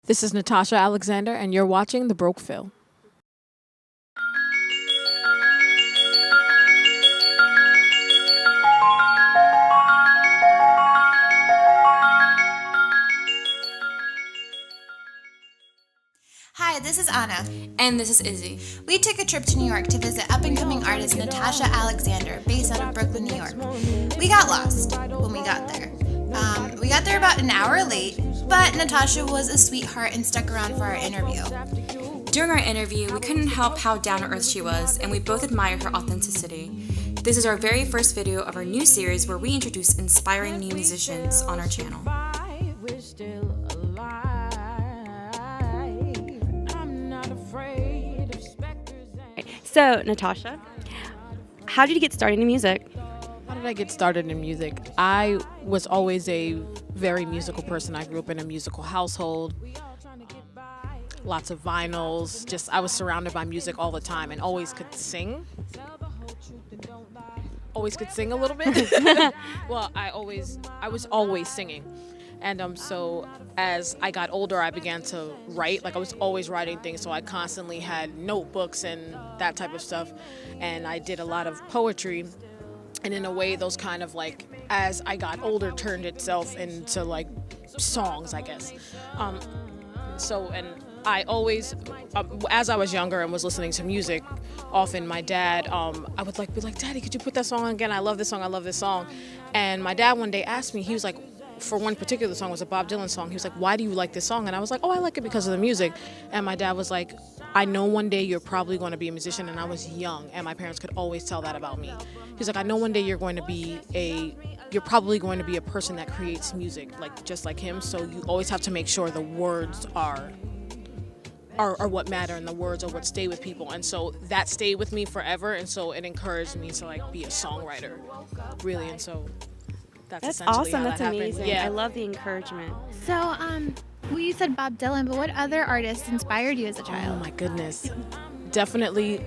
This is Natasha Alexander, and you're watching TheBrkPhil. Hi, this is Anna. And this is Izzy. We took a trip to New York to visit up-and-coming artist Natasha Alexander, based out of Brooklyn, New York. We got lost when we got there. We got there about an hour late, but Natasha was a sweetheart and stuck around for our interview. During our interview, we couldn't help how down to earth she was, and we both admired her authenticity. This is our very first video of our new series where we introduce inspiring new musicians on our channel. So, Natasha, how did you get started in music? How did I get started in music? I was always a very musical person. I grew up in a musical household. Lots of vinyls. I was surrounded by music all the time and always could sing. Always could sing a little bit. Well, I was always singing. And so as I got older, I began to write. Like, I was always writing things, so I constantly had notebooks and that type of stuff. And I did a lot of poetry. And in a way, those kind of, like, as I got older, turned itself into, like, songs, I guess. And I always, as I was younger and was listening to music, often my dad, I would be like, Daddy, could you put that song on again? I love this song. And my dad one day asked me, he was like, for one particular song, was a Bob Dylan song. He was like, why do you like this song? And I was like, oh, I like it because of the music. And my dad was like, I know one day you're probably going to be a musician. And I was young, and my parents could always tell that about me. He's like, I know one day you're probably going to be a person that creates music, like just like him. So you always have to make sure the words are what matter, and the words are what stay with people. And so that stayed with me forever. And so it encouraged me to, like, be a songwriter, really. And so that's essentially awesome. how That's that happened. amazing. Yeah. I love the encouragement. So, well, you said Bob Dylan, but what other artists inspired you as a Oh child? my goodness. Definitely.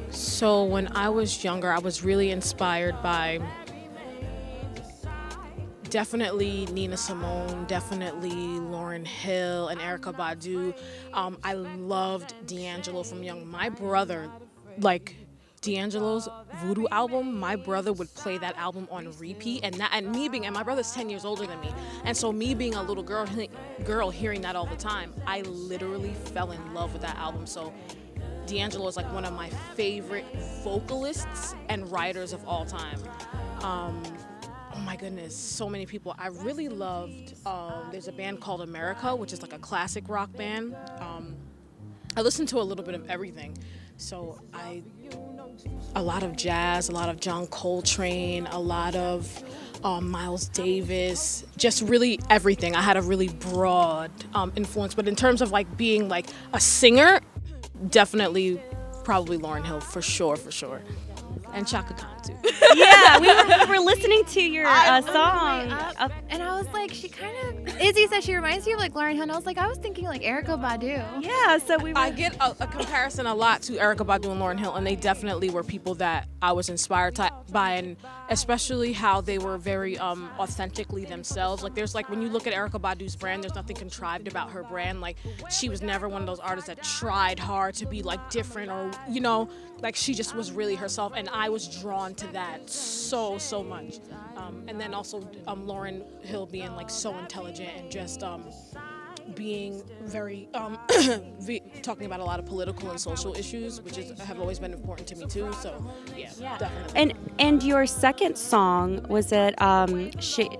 So when I was younger, I was really inspired by definitely Nina Simone, definitely Lauryn Hill and Erykah Badu. I loved D'Angelo from young. My brother, like, D'Angelo's Voodoo album, my brother would play that album on repeat, and my brother's 10 years older than me, and so me being a little girl hearing that all the time, I literally fell in love with that album. So D'Angelo is like one of my favorite vocalists and writers of all time. Oh my goodness, so many people. I really loved, there's a band called America, which is like a classic rock band. I listened to a little bit of everything. So a lot of jazz, a lot of John Coltrane, a lot of Miles Davis, just really everything. I had a really broad influence, but in terms of, like, being like a singer, definitely probably Lauryn Hill for sure. And Chaka Khan too. Yeah, we were listening to your song. And I was like, Izzy said she reminds you of, like, Lauryn Hill, and I was like, I was thinking, like, Erykah Badu. Yeah, so I get a comparison a lot to Erykah Badu and Lauryn Hill, and they definitely were people that I was inspired by, and especially how they were very authentically themselves. Like, there's, like, when you look at Erykah Badu's brand, there's nothing contrived about her brand. Like, she was never one of those artists that tried hard to be, like, different, or, you know, like, she just was really herself, and I was drawn to that so much. And then also Lauryn Hill being, like, so intelligent and just being very talking about a lot of political and social issues, which have always been important to me too. So yeah. Definitely. And your second song, was it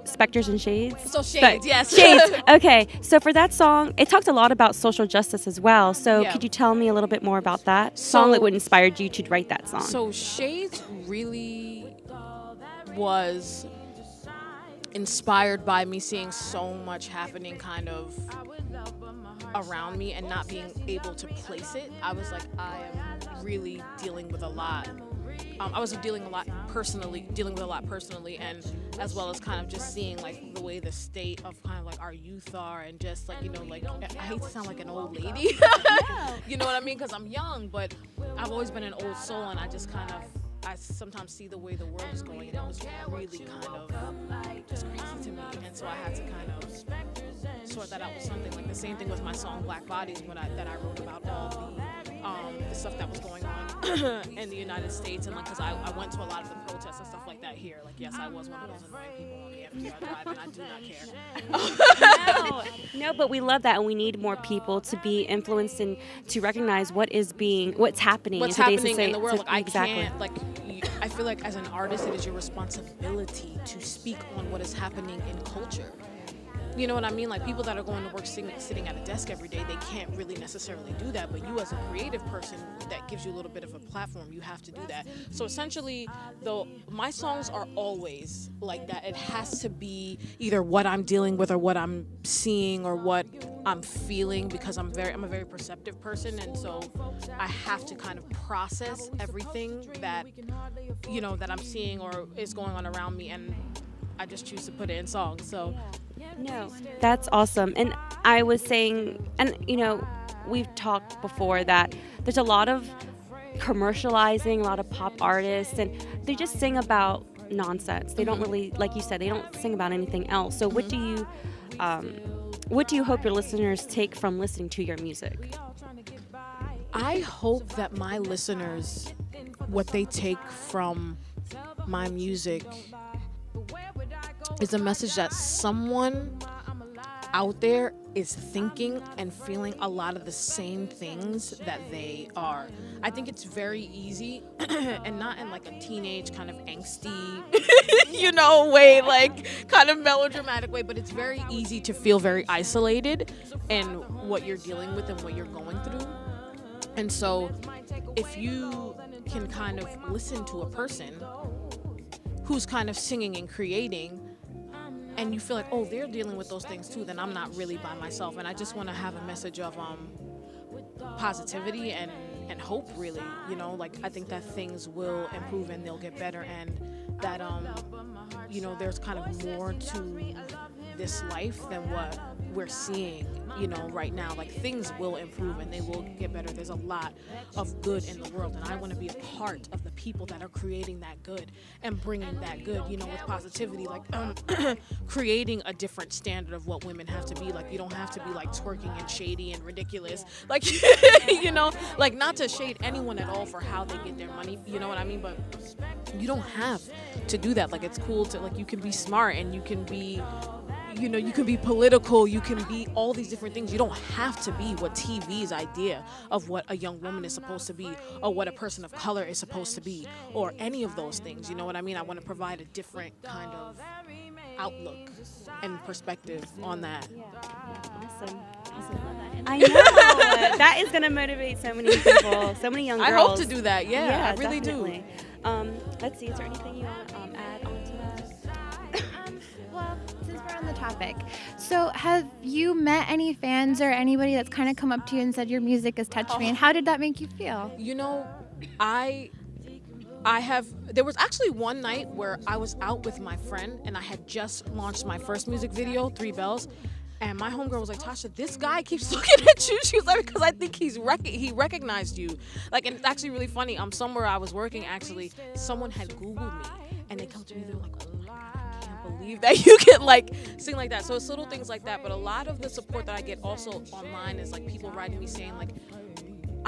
Spectres and Shades? So Shades, yes. Shades. Okay, so for that song, it talked a lot about social justice as well. So Yeah. could you tell me a little bit more about that song that would inspired you to write that song? So Shades really was inspired by me seeing so much happening kind of around me and not being able to place it. I was like, I am really dealing with a lot. I was dealing with a lot personally, and as well as kind of just seeing, like, the way the state of kind of, like, our youth are, and just, like, you know, like, I hate to sound like an old lady, you know what I mean, because I'm young, but I've always been an old soul, and I just kind of, I sometimes see the way the world is going, and it was really kind of just crazy to me, and so I had to kind of sort that out with something. Like the same thing with my song Black Bodies, that I wrote about all the stuff that was going on in the United States, and like because I went to a lot of the protests and stuff like that here. Like yes, I was one of those annoying people on the FDR drive, and I do not care. No, but we love that, and we need more people to be influenced and to recognize what's happening What's in today's happening in the world. Like, exactly. I can't, like, I feel like as an artist, it is your responsibility to speak on what is happening in culture. You know what I mean? Like people that are going to work sitting at a desk every day, they can't really necessarily do that. But you as a creative person, that gives you a little bit of a platform. You have to do that. So essentially, though, my songs are always like that. It has to be either what I'm dealing with or what I'm seeing or what I'm feeling, because I'm a very perceptive person, and so I have to kind of process everything that that I'm seeing or is going on around me, and I just choose to put it in songs. So. No, that's awesome. And I was saying, and we've talked before that there's a lot of commercializing, a lot of pop artists, and they just sing about nonsense. They don't really, like you said, they don't sing about anything else. So what do you hope your listeners take from listening to your music? I hope that my listeners, what they take from my music is a message that someone out there is thinking and feeling a lot of the same things that they are. I think it's very easy, and not in like a teenage kind of angsty, way, like kind of melodramatic way, but it's very easy to feel very isolated in what you're dealing with and what you're going through. And so if you can kind of listen to a person who's kind of singing and creating, and you feel like, oh, they're dealing with those things too, then I'm not really by myself. And I just want to have a message of positivity and hope, really. Like I think that things will improve and they'll get better, and that there's kind of more to this life than what we're seeing right now. Like things will improve and they will get better. There's a lot of good in the world, and I want to be a part of the people that are creating that good and bringing that good, with positivity, like creating a different standard of what women have to be. Like you don't have to be like twerking and shady and ridiculous, like like not to shade anyone at all for how they get their money, you know what I mean, but you don't have to do that. Like it's cool to, like, you can be smart and you can be you can be political, you can be all these different things. You don't have to be what TV's idea of what a young woman is supposed to be, or what a person of color is supposed to be, or any of those things. You know what I mean? I want to provide a different kind of outlook and perspective on that. Awesome. I know. That is going to motivate so many people, so many young girls. I hope to do that. Yeah, I really definitely do. Let's see, is there anything you want to add on to that? Well, since we're on the topic, so have you met any fans or anybody that's kind of come up to you and said your music has touched me, and how did that make you feel? I have, there was actually one night where I was out with my friend and I had just launched my first music video, 3 Bells, and my homegirl was like, Tasha, this guy keeps looking at you. She was like, because I think he recognized you. Like, and it's actually really funny. Somewhere I was working, actually, someone had Googled me and they come to me, they're like, oh my God, I can't believe that you can like sing like that. So it's little things like that. But a lot of the support that I get also online is like people writing me saying like,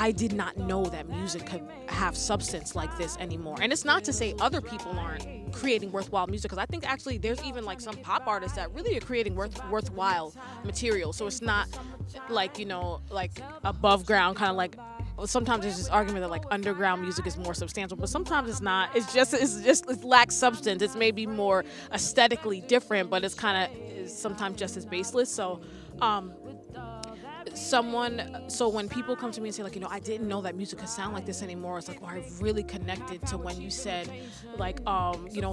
I did not know that music could have substance like this anymore. And it's not to say other people aren't creating worthwhile music, because I think actually there's even like some pop artists that really are creating worthwhile material. So it's not like, like above ground kind of like, sometimes there's this argument that like underground music is more substantial, but sometimes it's not. It lacks substance. It's maybe more aesthetically different, but it's kind of sometimes just as baseless. So so when people come to me and say like, I didn't know that music could sound like this anymore, it's like, I really connected to when you said like,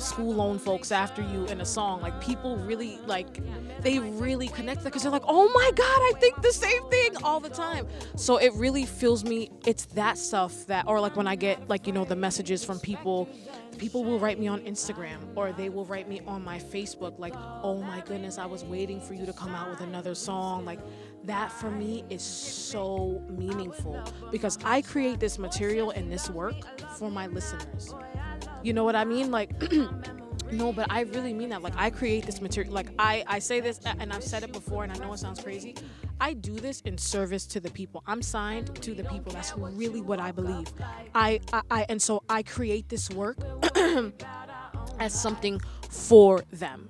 school loan folks after you in a song. Like people really like, they really connect because they're like, oh my God, I think the same thing all the time. So it really fills me. It's that stuff that, or like when I get like, the messages from people will write me on Instagram, or they will write me on my Facebook like, oh my goodness, I was waiting for you to come out with another song. Like that for me is so meaningful, because I create this material and this work for my listeners. You know what I mean? Like No, but I really mean that. Like, I create this material. Like, I say this, and I've said it before, and I know it sounds crazy. I do this in service to the people. I'm signed to the people. That's really what I believe. And so I create this work as something for them.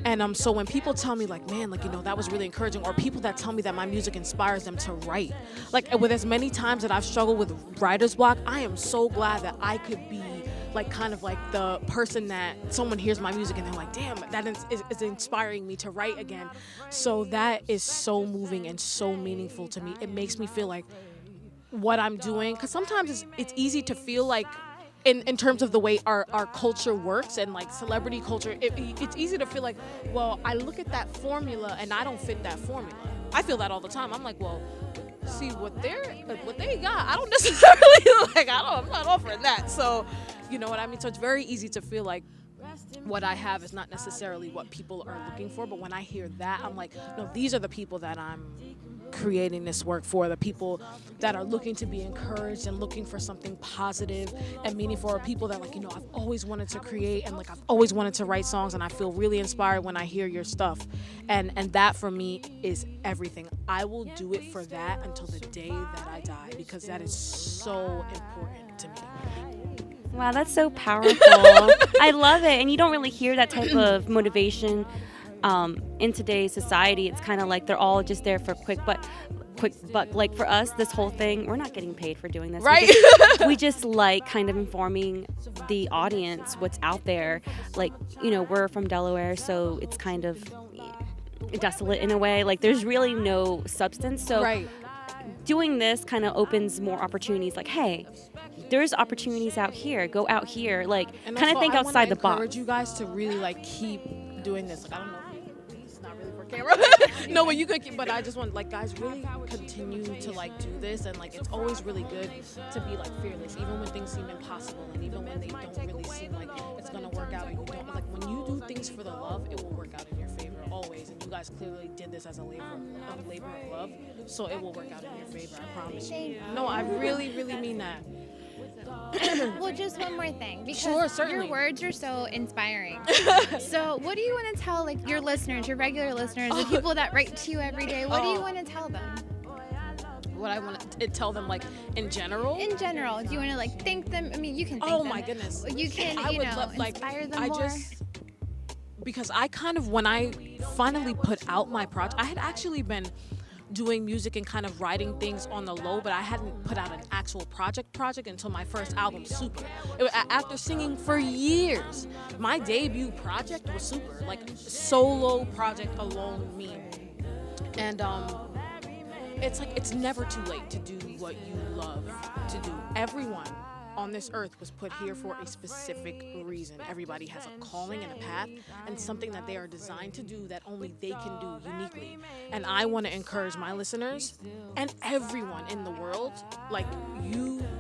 And so when people tell me, like, man, like, that was really encouraging, or people that tell me that my music inspires them to write, like, with as many times that I've struggled with writer's block, I am so glad that I could be like kind of like the person that someone hears my music and they're like, damn, that is inspiring me to write again. So that is so moving and so meaningful to me. It makes me feel like what I'm doing, because sometimes it's easy to feel like in terms of the way our culture works and like celebrity culture, it's easy to feel like, well, I look at that formula and I don't fit that formula. I feel that all the time. I'm like, well, see what they got, I don't necessarily like, I'm not offering that. So you know what I mean? So it's very easy to feel like what I have is not necessarily what people are looking for. But when I hear that, I'm like, no, these are the people that I'm creating this work for, the people that are looking to be encouraged and looking for something positive and meaningful, or people that, like, I've always wanted to create and like I've always wanted to write songs, and I feel really inspired when I hear your stuff. And that for me is everything. I will do it for that until the day that I die, because that is so important to me. Wow, that's so powerful. I love it. And you don't really hear that type of motivation in today's society. It's kind of like they're all just there for quick buck. Like for us, this whole thing, we're not getting paid for doing this. Right. We just like kind of informing the audience what's out there. Like, we're from Delaware, so it's kind of desolate in a way. Like, there's really no substance. So right. Doing this kind of opens more opportunities. Like, hey, there's opportunities out here. Go out here. Like, kind of think outside the box. I encourage you guys to really like keep doing this. Like, I don't know if it's not really for camera. No, but you could keep. But I just want, like, guys, really continue to like do this, and like it's always really good to be like fearless, even when things seem impossible, and even when they don't really seem like it's gonna work out, or you don't. Like, when you do things for the love, it will work out in your favor always. And you guys clearly did this as a labor of love, so it will work out in your favor. I promise you. No, I really, really mean that. Well, just one more thing, because Sure, certainly. your words are so inspiring. So what do you want to tell, like, your listeners, your regular listeners, the people that write to you every day? What do you want to tell them? What I want to tell them, like, in general? In general, do you want to like thank them? I mean, you can thank them. Oh my goodness. You can, inspire them more. Because I kind of, when I finally put out my project, I had actually been doing music and kind of writing things on the low, but I hadn't put out an actual project until my first album, Super. After singing for years, my debut project was Super, like solo project, alone me. And it's like, it's never too late to do what you love to do. Everyone on this earth was put here for a specific reason. Everybody has a calling and a path and something that they are designed to do that only they can do uniquely. And I want to encourage my listeners and everyone in the world, like,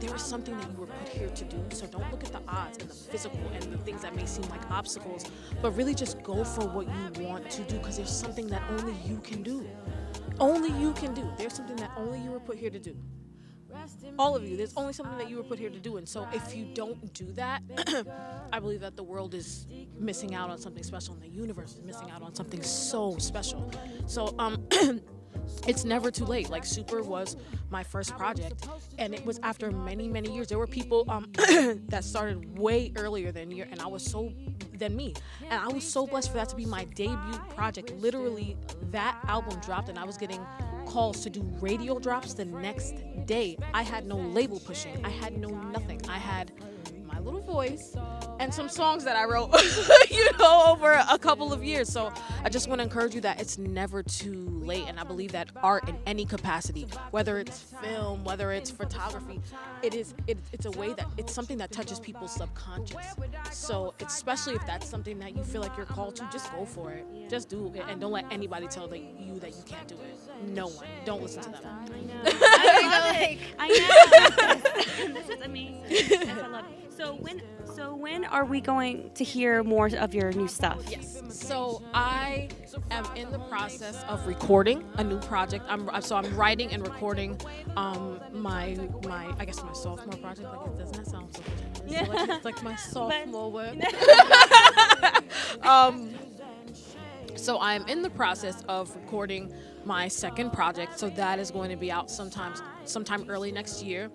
there is something that you were put here to do. So don't look at the odds and the physical and the things that may seem like obstacles, but really just go for what you want to do, because there's something that only you can do. Only you can do. There's something that only you were put here to do. All of you, there's only something that you were put here to do. And so if you don't do that, I believe that the world is missing out on something special, and the universe is missing out on something so special. So it's never too late. Like, Super was my first project, and it was after many, many years. There were people that started way earlier than me, and I was so blessed for that to be my debut project. Literally, that album dropped, and I was getting calls to do radio drops the next day. I had no label pushing. I had no nothing. I had my little voice and some songs that I wrote, over a couple of years. So I just want to encourage you that it's never too late. And I believe that art in any capacity, whether it's film, whether it's photography, it's a way that it's something that touches people's subconscious. So especially if that's something that you feel like you're called to, just go for it. Just do it, and don't let anybody tell you that you can't do it. No one. Don't listen to them. I know. This is amazing. Yes, I love it. So when are we going to hear more of your new stuff? Yes. So I am in the process of recording a new project. I'm writing and recording my I guess my sophomore project. Like, it doesn't that sound so pretentious? It's like my sophomore work. So I'm in the process of recording my second project. So that is going to be out sometime early next year.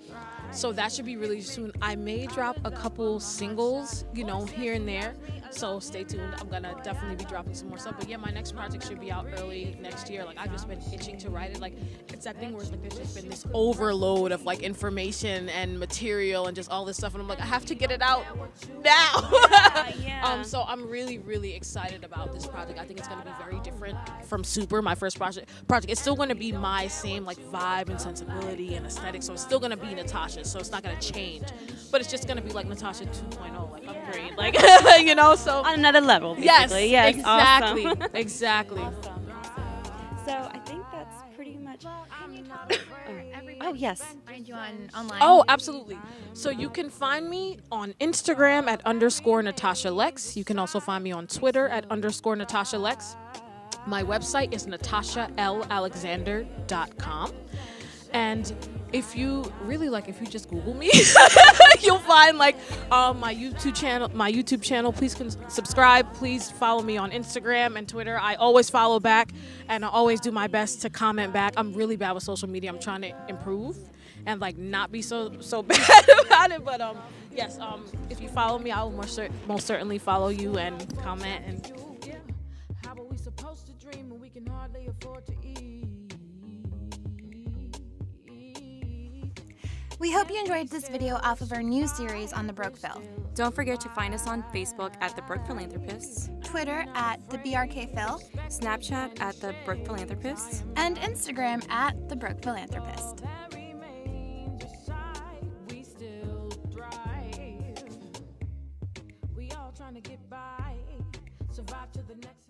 So that should be really soon. I may drop a couple singles, here and there. So stay tuned. I'm gonna definitely be dropping some more stuff. But yeah, my next project should be out early next year. Like, I've just been itching to write it. Like, it's that thing where it's like there's just been this overload of like information and material and just all this stuff, and I'm like, I have to get it out now. Yeah. So I'm really, really excited about this project. I think it's gonna be very different from Super, my first project. It's still gonna be my same like vibe and sensibility and aesthetic. So it's still gonna be Natasha. So it's not gonna change, but it's just gonna be like Natasha 2.0, like upgrade, like So On another level, basically. Yes, exactly, awesome. exactly. So I think that's pretty much. Oh yes. Find you online. Oh, absolutely. So you can find me on Instagram at _NatashaLex. You can also find me on Twitter at _NatashaLex. My website is natashalalexander.com. And if you just Google me, you'll find my YouTube channel. Please subscribe. Please follow me on Instagram and Twitter. I always follow back, and I always do my best to comment back. I'm really bad with social media. I'm trying to improve and like not be so bad about it. But yes, if you follow me, I will most certainly follow you and comment. And how are we supposed to dream when we can hardly afford to eat? We hope you enjoyed this video off of our new series on TheBrkPhil. Don't forget to find us on Facebook at TheBrkPhilanthropists, Twitter at TheBrkPhil, Snapchat at TheBrkPhilanthropists, and Instagram at TheBrkPhilanthropist. We all trying to get by, survive to the next